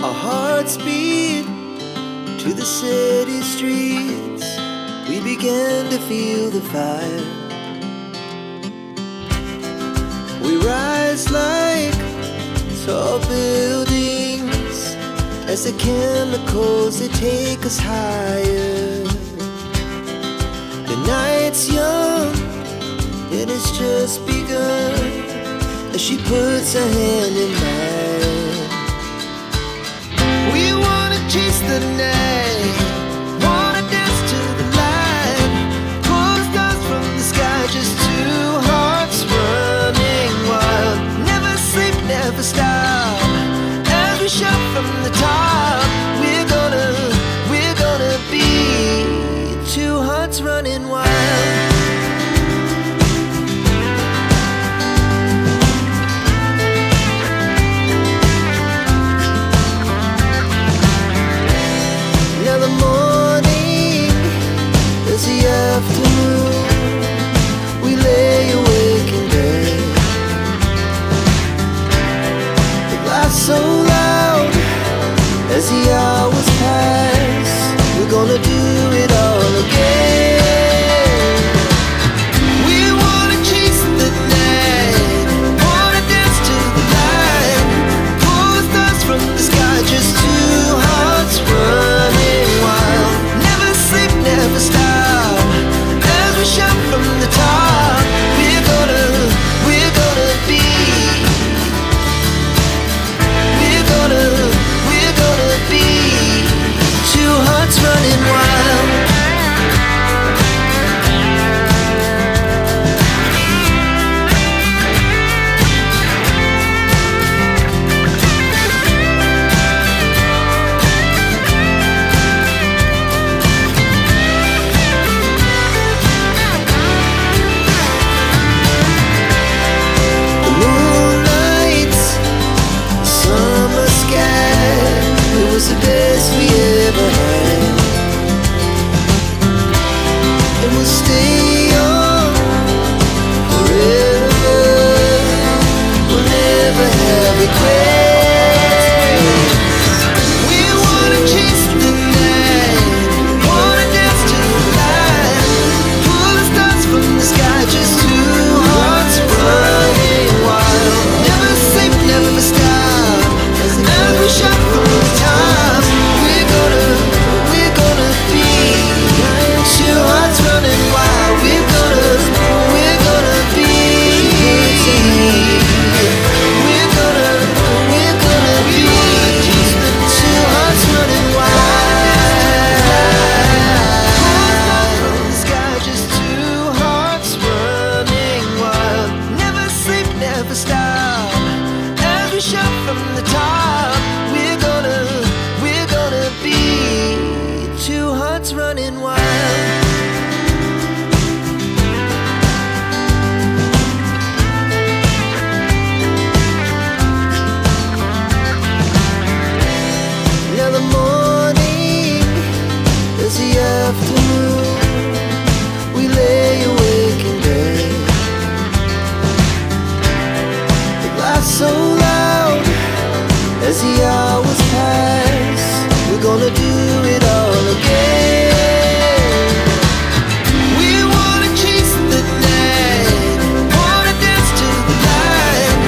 Our hearts beat to the city streets. We began to feel the fire. We rise like tall buildings as the chemicals, they take us higher. The night's young, it has just begun, as she puts her hand in mine. We wanna chase the night, wanna dance to the light, pull the stars from the sky, just two hearts running wild. Never sleep, never stop, as we shout from the top. We're gonna be two hearts running wild. Now the morning is the afternoon. We lay awake in bed. The laughs so loud as the hours pass. We're gonna do it all again. We wanna chase the night, wanna dance to the light, pull the stars from the sky, just two hearts running wild. Never sleep, never stop, as we shout from the top. We're gonna be, we're gonna be two hearts running wild. The moonlight, summer sky, it was the best we ever had. And we'll stay on forever. We'll never have regrets. We wanna chase the night, wanna dance to the light, pull the stars from the sky, just two hearts running wild. Never sleep, never stop, as we shout from the top. We're gonna be two hearts running wild. We're gonna be, we're gonna be two hearts running wild. From the sky, just two hearts running wild. Never sleep, never stop, as we shout from the top. We're gonna be two hearts running wild. Now the morning is the afternoon. We lay awake in bed. The laughs so loud as the hours pass. We're gonna do it all again. We wanna chase the night, wanna dance to the light,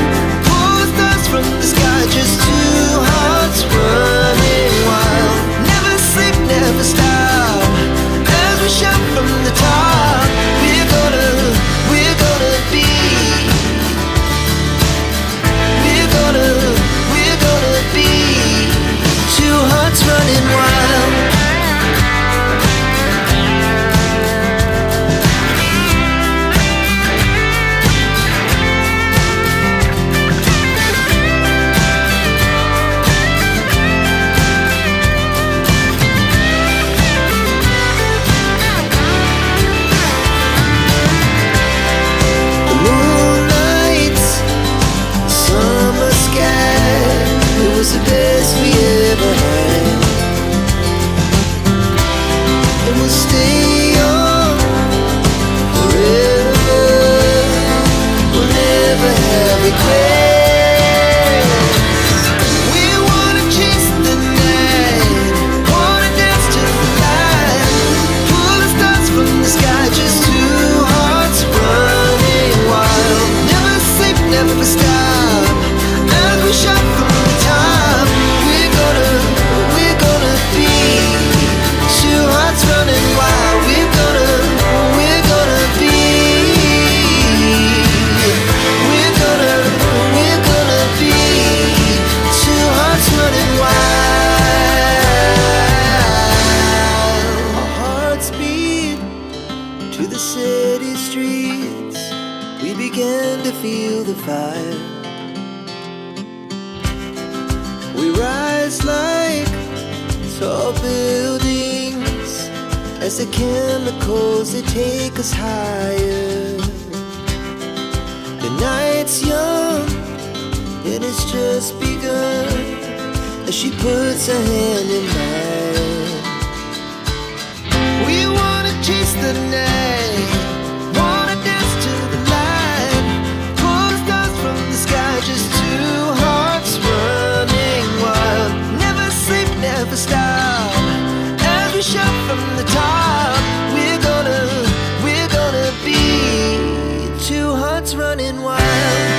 pull the stars from the sky, just two hearts running wild. Never sleep, never stop, as we shout from the top. We're gonna be, we're gonna be two hearts running wild. The moonlight, summer sky, it was the best we ever had. And we'll stay on forever. We'll never have regrets. We wanna chase the rise like tall buildings as the chemicals they take us higher. The night's young and it's just begun as she puts her hand in mine. We wanna chase the night, wanna dance to the light, pull the stars from the sky, just two hearts running wild. Never sleep, never stop, as we shout from the top. We're gonna be two hearts running wild.